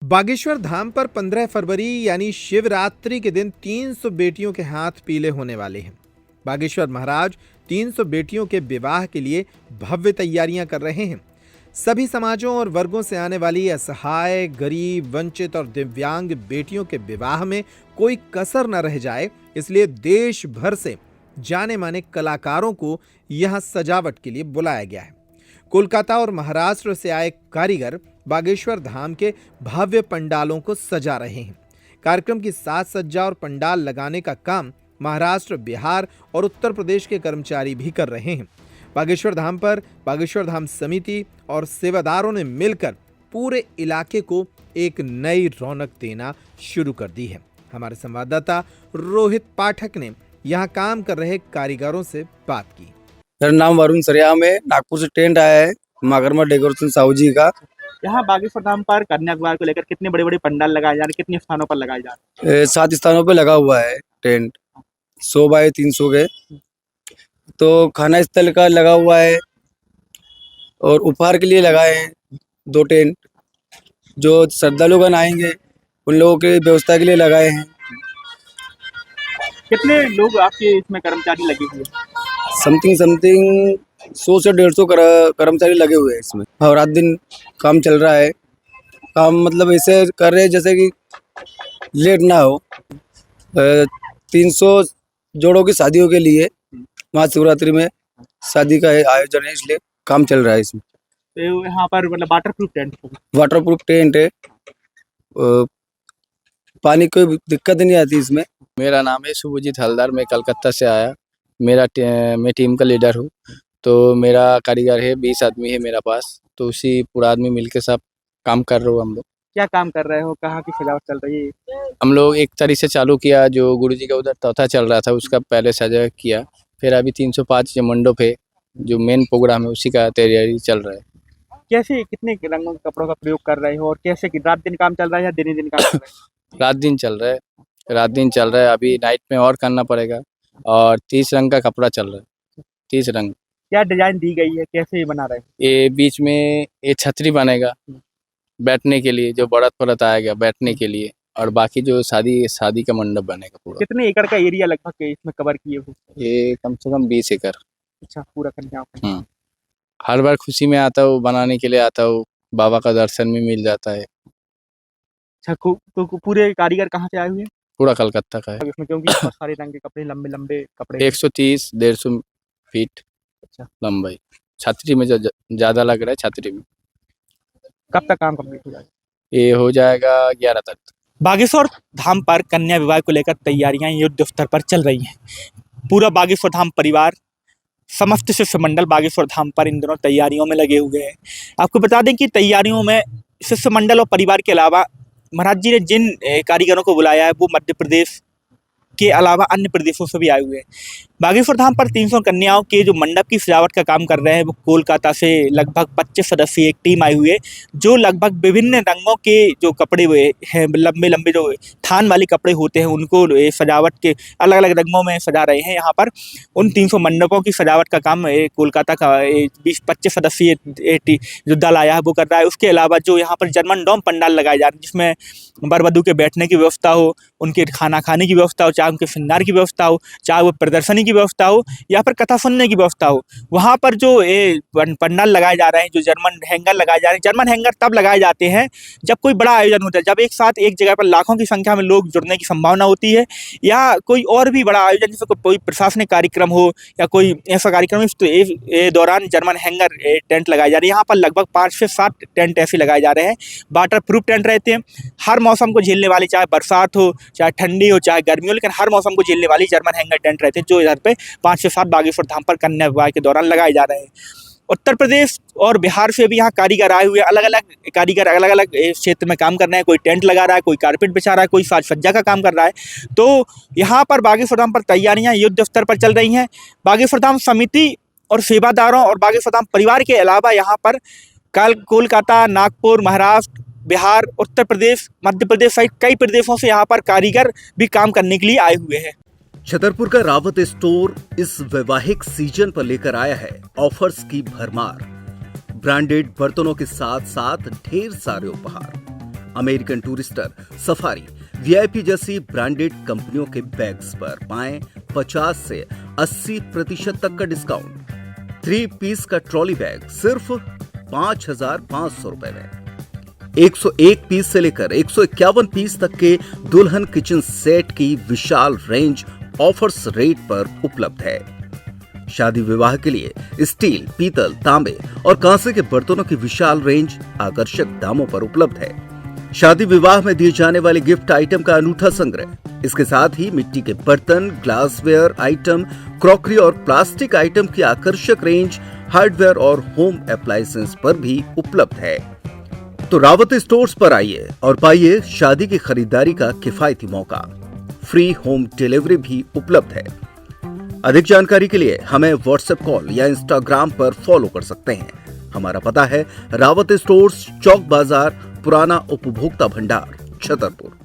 बागेश्वर धाम पर 15 फरवरी यानी शिवरात्रि के दिन 300 बेटियों के हाथ पीले होने वाले हैं। बागेश्वर महाराज 300 बेटियों के विवाह के लिए भव्य तैयारियां कर रहे हैं। सभी समाजों और वर्गों से आने वाली असहाय, गरीब, वंचित और दिव्यांग बेटियों के विवाह में कोई कसर न रह जाए, इसलिए देश भर से जाने माने कलाकारों को यहां सजावट के लिए बुलाया गया है। कोलकाता और महाराष्ट्र से आए कारीगर बागेश्वर धाम के भव्य पंडालों को सजा रहे हैं। कार्यक्रम की साज सज्जा और पंडाल लगाने का काम महाराष्ट्र, बिहार और उत्तर प्रदेश के कर्मचारी भी कर रहे हैं। बागेश्वर धाम पर बागेश्वर धाम समिति और सेवादारों ने मिलकर पूरे इलाके को एक नई रौनक देना शुरू कर दी है। हमारे संवाददाता रोहित पाठक ने यहाँ काम कर रहे कारीगरों से बात की। मेरा नाम वरुण सरियाम है। नागपुर से टेंट आया है मगरमा डेकोरेशन साहू जी का। यहाँ बागेश्वर धाम पर कन्या विवाह को लेकर कितने बड़े बड़े पंडाल लगाए जा रहे हैं, कितने स्थानों पर लगाए जा रहे हैं? 7 स्थानों पे लगा हुआ है टेंट, 100 बाय 300 के। तो खाना स्थल का लगा हुआ है और उपहार के लिए लगाए हैं 2 टेंट। जो श्रद्धालुगण आएंगे उन लोगों के व्यवस्था के लिए लगाए हैं। कितने लोग आपके इसमें कर्मचारी लगे हुए हैं? समथिंग 100 से 150 कर्मचारी लगे हुए हैं इसमें, और रात दिन काम चल रहा है। काम मतलब ऐसे कर रहे हैं जैसे कि लेट ना हो। 300 जोड़ों की शादियों के लिए महाशिवरात्रि में शादी का आयोजन है, इसलिए काम चल रहा है इसमें। तो यहाँ पर मतलब वाटरप्रूफ टेंट है, पानी कोई दिक्कत नहीं आती इसमें। मेरा नाम है शुभजीत हलदार, मैं कलकत्ता से आया। मैं टीम का लीडर हूँ। तो मेरा कारीगर है, 20 आदमी है मेरा पास। तो उसी पूरा आदमी मिलके सब काम कर रहे हो। हम लोग क्या काम कर रहे हो? कहाँ की सजावट चल रही है? हम लोग एक तारीख से चालू किया, जो गुरुजी का उधर तौथा चल रहा था उसका पहले सजा किया। फिर अभी 305 जो मंडप है, जो मेन प्रोग्राम है, उसी का तैयारी चल रहा है। कैसे कितने रंगों के कपड़ों का प्रयोग कर रहे हो और कैसे रात दिन काम चल रहा है या दिन दिन काम चल रहा है? रात दिन चल रहा है, रात दिन चल रहा है। अभी नाइट में और करना पड़ेगा। और 30 रंग का कपड़ा चल रहा है, 30 रंग। क्या डिजाइन दी गई है, कैसे ये बना रहे हो? ये बीच में ये छतरी बनेगा बैठने के लिए, जो बड़त परत आएगा बैठने के लिए। और बाकी जो शादी का मंडप बनेगा पूरा। कितने एकड़ का एरिया लगभग इसमें कवर किए हो? ये कम से कम 20 एकड़। अच्छा, पूरा कन्या का। हर बार खुशी में आता हूँ, बनाने के लिए आता हूँ। बाबा का दर्शन भी मिल जाता है। अच्छा, तो पूरे कारीगर कहाँ से आए हुए हैं? पूरा कलकत्ता का है। इसमें क्योंकि बहुत सारे रंग के कपड़े, लंबे लंबे कपड़े। 130-150 फीट अच्छा लंबाई। छतरी में जो ज्यादा लग रहा है, छतरी में। कब तक काम कंप्लीट हो जाएगा? ये हो जाएगा 11 तक। बागेश्वर धाम पर कन्या विवाह को लेकर तैयारियां युद्ध स्तर पर चल रही हैं। पूरा बागेश्वर धाम परिवार, समस्त शिष्य मंडल बागेश्वर धाम पर इन दिनों तैयारियों में लगे हुए हैं। आपको बता दें कि तैयारियों में शिष्य मंडल और परिवार के अलावा महाराज जी ने जिन कारीगरों को बुलाया है वो मध्य प्रदेश के अलावा अन्य प्रदेशों से भी आए हुए हैं। बागेश्वर धाम पर 300 कन्याओं के जो मंडप की सजावट का काम कर रहे हैं वो कोलकाता से लगभग 25 सदस्यीय एक टीम आई हुई है, जो लगभग विभिन्न रंगों के जो कपड़े हुए हैं, लंबे लंबे जो थान वाले कपड़े होते हैं, उनको सजावट के अलग अलग रंगों में सजा रहे हैं। यहाँ पर उन 300 मंडपों की सजावट का काम कोलकाता का 20-25 सदस्यीय जो दल आया है वो कर रहा है। उसके अलावा जो यहाँ पर जर्मन डोम पंडाल लगाए जा रहे हैं, जिसमें वर वधू के बैठने की व्यवस्था हो, उनके खाना खाने की व्यवस्था हो, चाहे उनके श्रृंगार की व्यवस्था हो, चाहे वो प्रदर्शनी की व्यवस्था हो या फिर कथा सुनने की व्यवस्था हो, वहाँ पर जो पंडाल लगाए जा रहे हैं, जो जर्मन हैंगर लगाए जा रहे हैं। जर्मन हैंगर तब लगाए जाते हैं जब कोई बड़ा आयोजन होता है, जब एक साथ एक जगह पर लाखों की संख्या में लोग जुड़ने की संभावना होती है, या कोई और भी बड़ा आयोजन जैसे कोई प्रशासनिक कार्यक्रम हो या कोई ऐसा कार्यक्रम, इस दौरान जर्मन हैंगर टेंट लगाए जा रहे हैं। यहाँ पर लगभग 5 से 7 टेंट ऐसे लगाए जा रहे हैं। वाटर प्रूफ टेंट रहते हैं, हर मौसम को झेलने वाले, चाहे बरसात हो, चाहे ठंडी हो, चाहे गर्मी हो, लेकिन हर मौसम को झेलने वाली जर्मन हैंगर टेंट रहते हैं, जो इधर पे 5 से 7 बागेश्वर धाम पर कन्या विवाह के दौरान लगाए जा रहे हैं। उत्तर प्रदेश और बिहार से भी यहाँ कारीगर आए हुए हैं। अलग अलग कारीगर अलग अलग क्षेत्र में काम कर रहे हैं। कोई टेंट लगा रहा है, कोई कारपेट बिछा रहा है, कोई साज सज्जा का काम कर रहा है। तो यहाँ पर बागेश्वर धाम पर तैयारियाँ युद्ध स्तर पर चल रही हैं। बागेश्वर धाम समिति और सेवादारों और बागेश्वर धाम परिवार के अलावा यहाँ पर कोलकाता, नागपुर, महाराष्ट्र, बिहार, उत्तर प्रदेश, मध्य प्रदेश सहित कई प्रदेशों से यहाँ पर कारीगर भी काम करने के लिए आए हुए हैं। छतरपुर का रावत स्टोर इस वैवाहिक सीजन पर लेकर आया है ऑफर्स की भरमार। ब्रांडेड बर्तनों के साथ साथ ढेर सारे उपहार। अमेरिकन टूरिस्टर, सफारी, वीआईपी जैसी ब्रांडेड कंपनियों के बैग्स पर पाएं 50 से 80% तक का डिस्काउंट। 3 पीस का ट्रॉली बैग सिर्फ 5,500 रुपए में। 101 पीस से लेकर 151 पीस तक के दुल्हन किचन सेट की विशाल रेंज ऑफर्स रेट पर उपलब्ध है। शादी विवाह के लिए स्टील, पीतल, तांबे और कांसे के बर्तनों की विशाल रेंज आकर्षक दामों पर उपलब्ध है। शादी विवाह में दिए जाने वाले गिफ्ट आइटम का अनूठा संग्रह, इसके साथ ही मिट्टी के बर्तन, ग्लासवेयर आइटम, क्रॉकरी और प्लास्टिक आइटम की आकर्षक रेंज हार्डवेयर और होम अप्लायंसेस पर भी उपलब्ध है। तो रावत स्टोर्स पर आइए और पाइए शादी की खरीदारी का किफायती मौका। फ्री होम डिलीवरी भी उपलब्ध है। अधिक जानकारी के लिए हमें व्हाट्सएप कॉल या इंस्टाग्राम पर फॉलो कर सकते हैं। हमारा पता है रावत स्टोर्स, चौक बाजार, पुराना उपभोक्ता भंडार, छतरपुर।